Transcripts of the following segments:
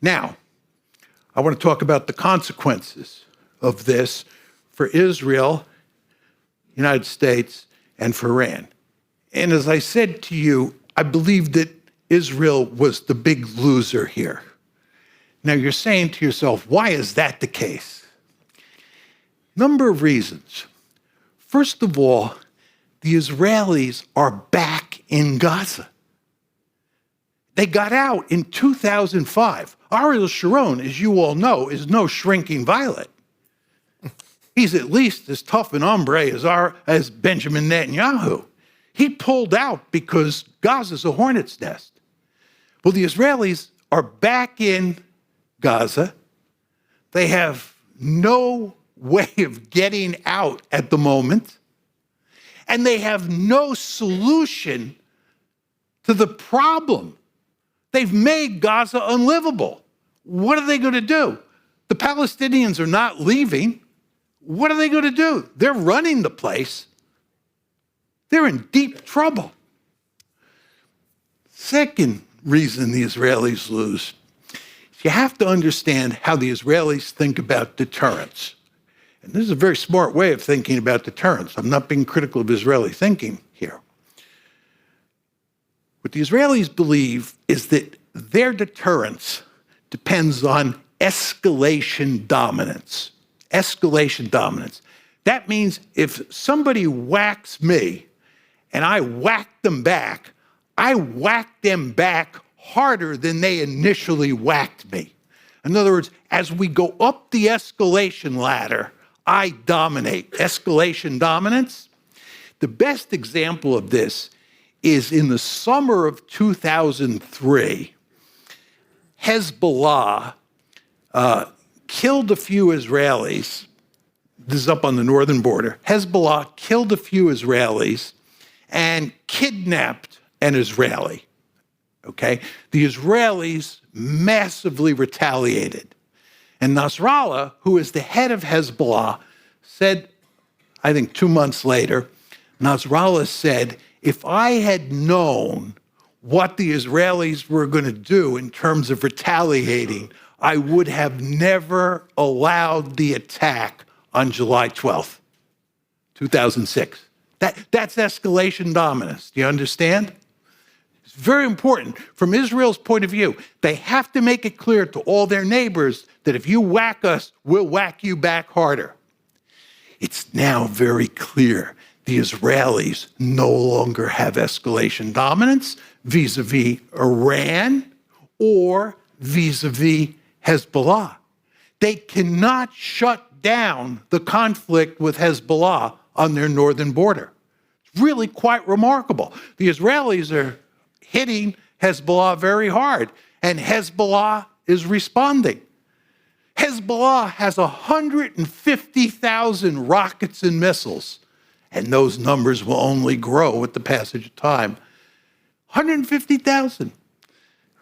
Now, I want to talk about the consequences of this for Israel, United States, and for Iran. And as I said to you, I believe that Israel was the big loser here. Now you're saying to yourself, why is that the case? Number of reasons. First of all, the Israelis are back in Gaza. They got out in 2005. Ariel Sharon, as you all know, is no shrinking violet. He's at least as tough an hombre as Benjamin Netanyahu. He pulled out because Gaza's a hornet's nest. Well, the Israelis are back in Gaza. They have no way of getting out at the moment, and they have no solution to the problem. They've made Gaza unlivable. What are they going to do? The Palestinians are not leaving. What are they going to do? They're running the place. They're in deep trouble. Second reason the Israelis lose, you have to understand how the Israelis think about deterrence. And this is a very smart way of thinking about deterrence. I'm not being critical of Israeli thinking here. What the Israelis believe is that their deterrence depends on escalation dominance. Escalation dominance. That means if somebody whacks me and I whack them back, I whack them back harder than they initially whacked me. In other words, as we go up the escalation ladder, I dominate. Escalation dominance. The best example of this is in the summer of 2003, Hezbollah killed a few Israelis. This is up on the northern border. Hezbollah killed a few Israelis and kidnapped an Israeli. Okay? The Israelis massively retaliated. And Nasrallah, who is the head of Hezbollah, said, I think 2 months later, Nasrallah said, if I had known what the Israelis were going to do in terms of retaliating, I would have never allowed the attack on July 12th, 2006. That's escalation dominance. Do you understand? It's very important. From Israel's point of view, they have to make it clear to all their neighbors that if you whack us, we'll whack you back harder. It's now very clear the Israelis no longer have escalation dominance vis-a-vis Iran or vis-a-vis Hezbollah. They cannot shut down the conflict with Hezbollah on their northern border. It's really quite remarkable. The Israelis are hitting Hezbollah very hard, and Hezbollah is responding. Hezbollah has 150,000 rockets and missiles, and those numbers will only grow with the passage of time. 150,000,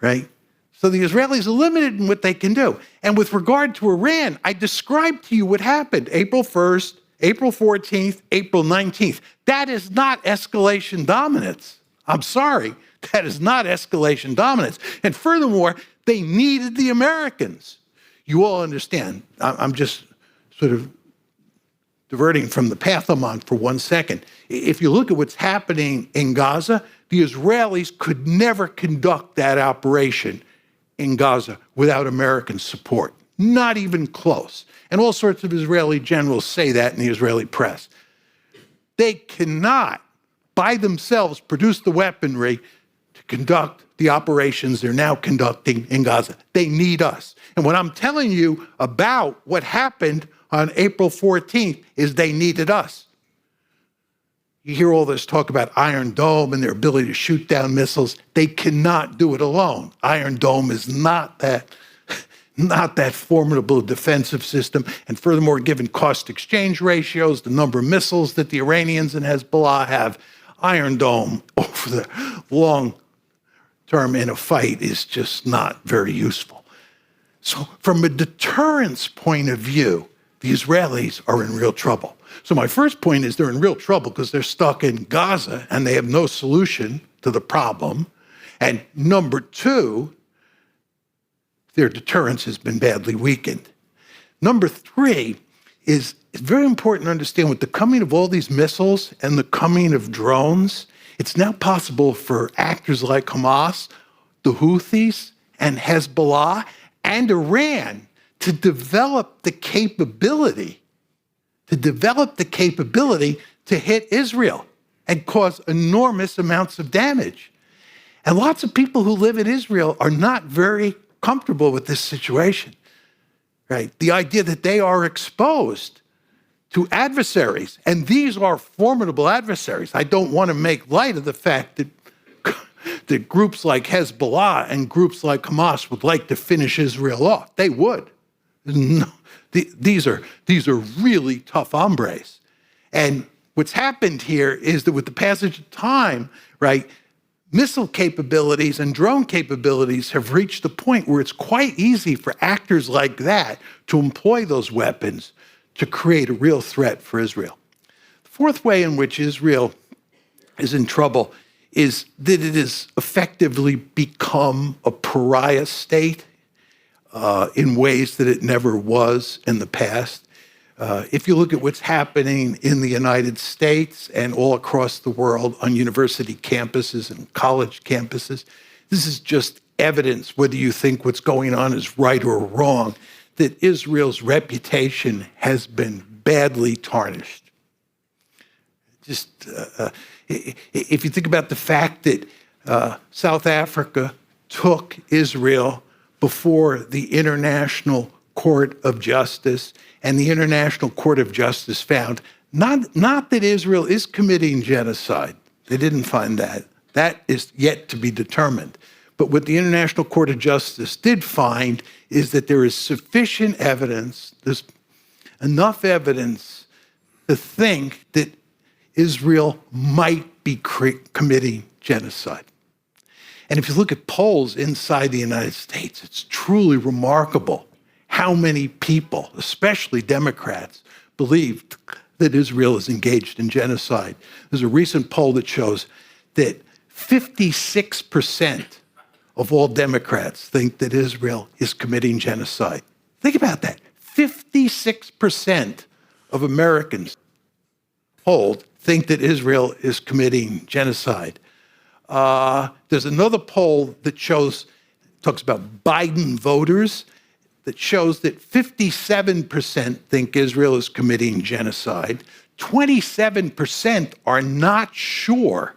right? So the Israelis are limited in what they can do. And with regard to Iran, I described to you what happened April 1st, April 14th, April 19th. That is not escalation dominance. I'm sorry, that is not escalation dominance. And furthermore, they needed the Americans. You all understand. I'm just sort of diverting from the path I'm on for 1 second. If you look at what's happening in Gaza, the Israelis could never conduct that operation in Gaza without American support. Not even close. And all sorts of Israeli generals say that in the Israeli press. They cannot, by themselves, produce the weaponry to conduct the operations they're now conducting in Gaza. They need us. And what I'm telling you about what happened on April 14th is they needed us. You hear all this talk about Iron Dome and their ability to shoot down missiles. They cannot do it alone. Iron Dome is not that formidable defensive system. And furthermore, given cost exchange ratios, the number of missiles that the Iranians and Hezbollah have, Iron Dome over the long term in a fight is just not very useful. So from a deterrence point of view, the Israelis are in real trouble. So my first point is they're in real trouble because they're stuck in Gaza and they have no solution to the problem. And number two, their deterrence has been badly weakened. Number three is it's very important to understand with the coming of all these missiles and the coming of drones, it's now possible for actors like Hamas, the Houthis, and Hezbollah, and Iran to develop the capability to hit Israel and cause enormous amounts of damage. And lots of people who live in Israel are not very comfortable with this situation, right? The idea that they are exposed to adversaries, and these are formidable adversaries. I don't want to make light of the fact that groups like Hezbollah and groups like Hamas would like to finish Israel off. They would. No, these are really tough hombres. And what's happened here is that with the passage of time, right, missile capabilities and drone capabilities have reached a point where it's quite easy for actors like that to employ those weapons to create a real threat for Israel. The fourth way in which Israel is in trouble is that it has effectively become a pariah state in ways that it never was in the past. If you look at what's happening in the United States and all across the world on university campuses and college campuses, this is just evidence, whether you think what's going on is right or wrong, that Israel's reputation has been badly tarnished. Just if you think about the fact that South Africa took Israel before the International Court of Justice, and the International Court of Justice found not that Israel is committing genocide. They didn't find that. That is yet to be determined. But what the International Court of Justice did find is that there is sufficient evidence, there's enough evidence to think that Israel might be committing genocide. And if you look at polls inside the United States, it's truly remarkable how many people, especially Democrats, believe that Israel is engaged in genocide. There's a recent poll that shows that 56% of all Democrats think that Israel is committing genocide. Think about that. 56% of Americans polled think that Israel is committing genocide. There's another poll that talks about Biden voters, that shows that 57% think Israel is committing genocide. 27% are not sure.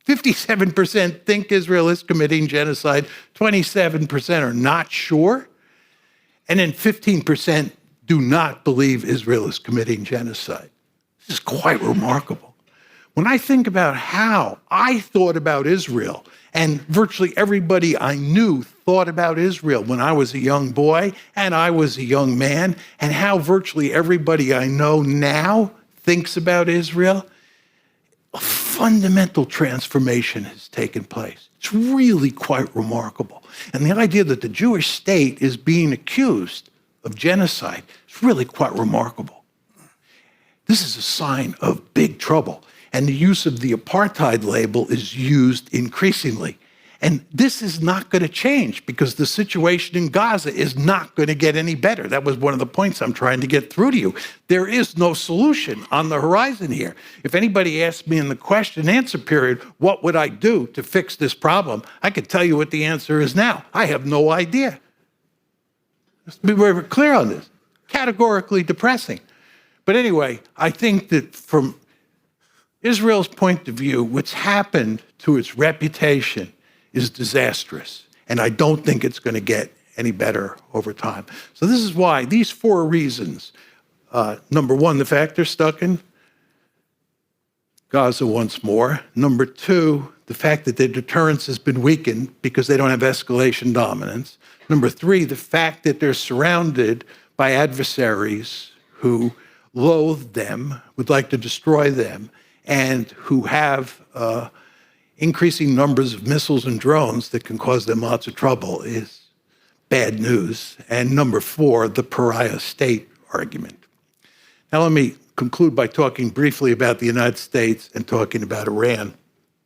57% think Israel is committing genocide. 27% are not sure. And then 15% do not believe Israel is committing genocide. This is quite remarkable. When I think about how I thought about Israel, and virtually everybody I knew thought about Israel when I was a young boy and I was a young man, and how virtually everybody I know now thinks about Israel, a fundamental transformation has taken place. It's really quite remarkable. And the idea that the Jewish state is being accused of genocide is really quite remarkable. This is a sign of big trouble. And the use of the apartheid label is used increasingly. And this is not going to change because the situation in Gaza is not going to get any better. That was one of the points I'm trying to get through to you. There is no solution on the horizon here. If anybody asked me in the question and answer period, what would I do to fix this problem? I could tell you what the answer is now. I have no idea. Let's be very clear on this. Categorically depressing. But anyway, I think that from Israel's point of view, what's happened to its reputation is disastrous. And I don't think it's going to get any better over time. So this is why these four reasons. Number one, the fact they're stuck in Gaza once more. Number two, the fact that their deterrence has been weakened because they don't have escalation dominance. Number three, the fact that they're surrounded by adversaries who loathe them, would like to destroy them, and who have increasing numbers of missiles and drones that can cause them lots of trouble is bad news. And number four, the pariah state argument. Now let me conclude by talking briefly about the United States and talking about Iran.